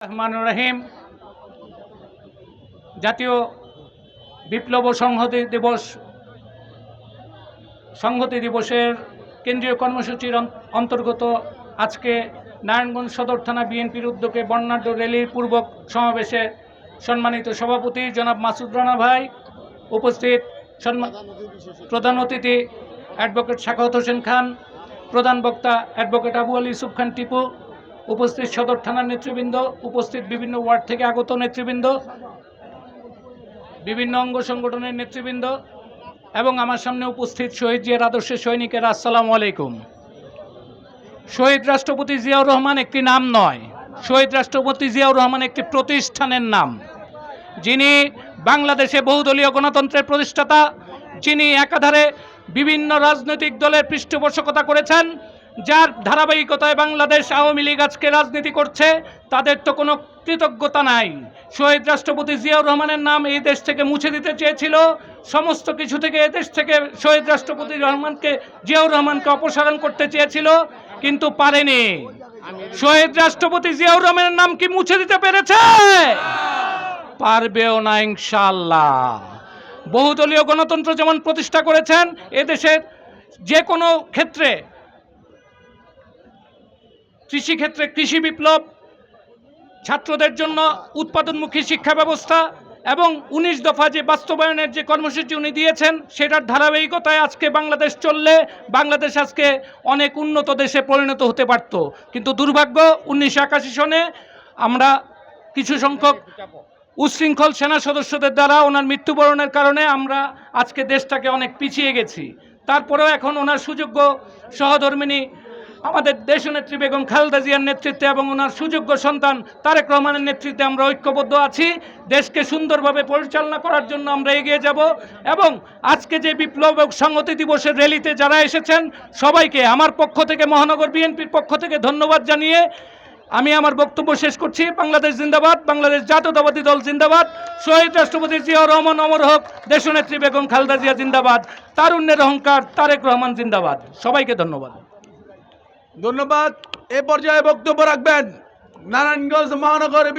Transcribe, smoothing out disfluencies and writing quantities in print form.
রহমানুর রহিম। জাতীয় বিপ্লব ও সংহতি দিবসের কেন্দ্রীয় কর্মসূচির অন্তর্গত আজকে নারায়ণগঞ্জ সদর থানা বিএনপির উদ্যোগে বর্ণাঢ্য র্যালির পূর্বক সমাবেশে সম্মানিত সভাপতি জনাব মাসুদ রানা ভাই উপস্থিত, প্রধান অতিথি অ্যাডভোকেট সাখাওয়াত হোসেন খান, প্রধান বক্তা অ্যাডভোকেট আবু আলী ইউসুফ খান টিপু, উপস্থিত সদর থানার নেতৃবৃন্দ, উপস্থিত বিভিন্ন ওয়ার্ড থেকে আগত নেতৃবৃন্দ, বিভিন্ন অঙ্গ সংগঠনের নেতৃবৃন্দ এবং আমার সামনে উপস্থিত শহীদ জিয়ার আদর্শের সৈনিকেরা, আসসালামু আলাইকুম। শহীদ রাষ্ট্রপতি জিয়াউর রহমান একটি নাম নয়, শহীদ রাষ্ট্রপতি জিয়াউর রহমান একটি প্রতিষ্ঠানের নাম, যিনি বাংলাদেশে বহুদলীয় গণতন্ত্রের প্রতিষ্ঠাতা, যিনি একাধারে বিভিন্ন রাজনৈতিক দলের পৃষ্ঠপোষকতা করেছেন, যার ধারাবাহিকতায় বাংলাদেশ আওয়ামী লীগ আজকে রাজনীতি করছে, তাদের তো কোনো কৃতজ্ঞতা নাই। শহীদ রাষ্ট্রপতি জিয়াউর রহমানের নাম এই দেশ থেকে মুছে দিতে চেয়েছিল, সমস্ত কিছু থেকে এদেশ থেকে শহীদ রাষ্ট্রপতি জিয়াউর রহমানকে অপসারণ করতে চেয়েছিল, কিন্তু পারেনি। শহীদ রাষ্ট্রপতি জিয়াউর রহমানের নাম কি মুছে দিতে পেরেছে? পারবেও না ইনশাআল্লাহ। বহুদলীয় গণতন্ত্র যেমন প্রতিষ্ঠা করেছেন, এদেশের যে কোনো ক্ষেত্রে, কৃষিক্ষেত্রে কৃষি বিপ্লব, ছাত্রদের জন্য উৎপাদনমুখী শিক্ষা ব্যবস্থা এবং 19 দফা যে বাস্তবায়নের যে কর্মসূচি উনি দিয়েছেন, সেটার ধারাবাহিকতায় আজকে বাংলাদেশ চললে বাংলাদেশ আজকে অনেক উন্নত দেশে পরিণত হতে পারত। কিন্তু দুর্ভাগ্য, 1981 সনে আমরা কিছু সংখ্যক উচ্ছৃঙ্খল সেনা সদস্যদের দ্বারা ওনার মৃত্যুবরণের কারণে আমরা আজকে দেশটাকে অনেক পিছিয়ে গেছি। তারপরেও এখন ওনার সুযোগ্য সহধর্মিণী আমাদের দেশনেত্রী বেগম খালেদা জিয়ার নেতৃত্বে এবং ওনার সুযোগ্য সন্তান তারেক রহমানের নেতৃত্বে আমরা ঐক্যবদ্ধ আছি। দেশকে সুন্দরভাবে পরিচালনা করার জন্য আমরা এগিয়ে যাব এবং আজকে যে বিপ্লব ও সংহতি দিবসের র্যালিতে যারা এসেছেন সবাইকে আমার পক্ষ থেকে, মহানগর বিএনপির পক্ষ থেকে ধন্যবাদ জানিয়ে আমি আমার বক্তব্য শেষ করছি। বাংলাদেশ জিন্দাবাদ, বাংলাদেশ জাতীয়তাবাদী দল জিন্দাবাদ, শহীদ রাষ্ট্রপতি জিয়াউর রহমান অমর হোক, দেশনেত্রী বেগম খালেদা জিয়া জিন্দাবাদ, তারুণ্যের অহংকার তারেক রহমান জিন্দাবাদ। সবাইকে ধন্যবাদ। ধন্যবাদ। এ পর্যায়ে বক্তব্য রাখবেন নারায়ণগঞ্জ মহানগর